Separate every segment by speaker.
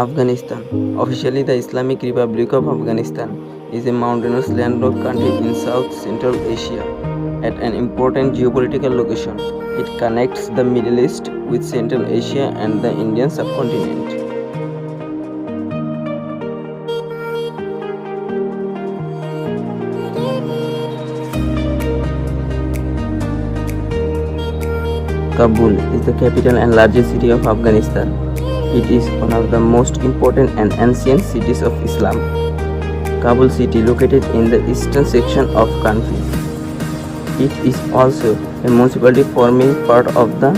Speaker 1: Afghanistan, officially the Islamic Republic of Afghanistan, is a mountainous landlocked country in South Central Asia at an important geopolitical location. It connects the Middle East with Central Asia and the Indian subcontinent. Kabul is the capital and largest city of Afghanistan. It is one of the most important and ancient cities of Islam. Kabul city located in the eastern section of country. It is also a municipality forming part of the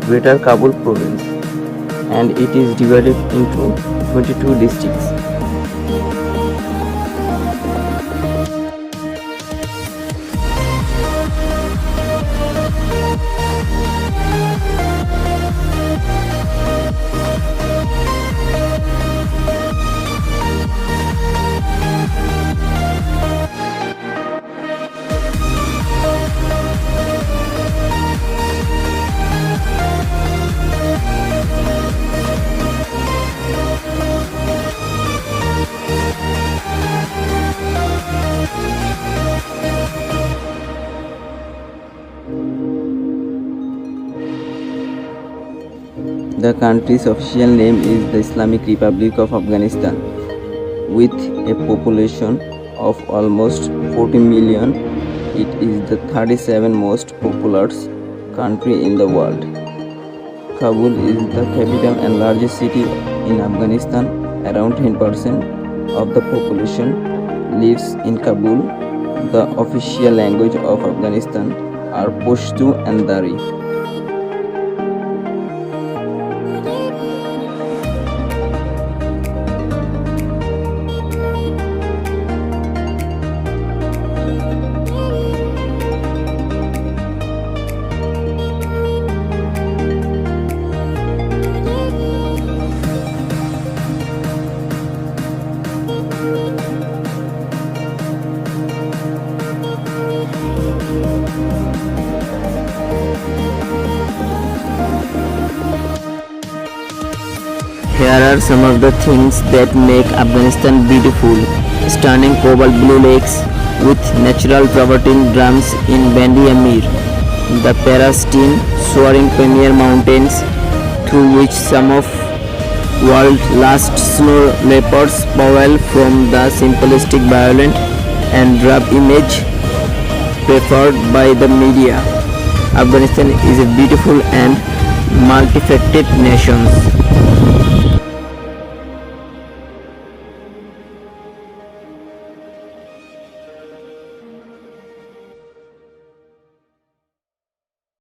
Speaker 1: Greater Kabul Province, and it is divided into 22 districts. The country's official name is the Islamic Republic of Afghanistan. With a population of almost 40 million, it is the 37th most populous country in the world. Kabul is the capital and largest city in Afghanistan. Around 10% of the population lives in Kabul. The official language of Afghanistan are Pashto and Dari. Here are some of the things that make Afghanistan beautiful. Stunning cobalt blue lakes with natural travertine drums in Bandi Amir. The pristine soaring Premier Mountains through which some of world's last snow leopards prowl from the simplistic violent and rough image preferred by the media. Afghanistan is a beautiful and multifaceted nation.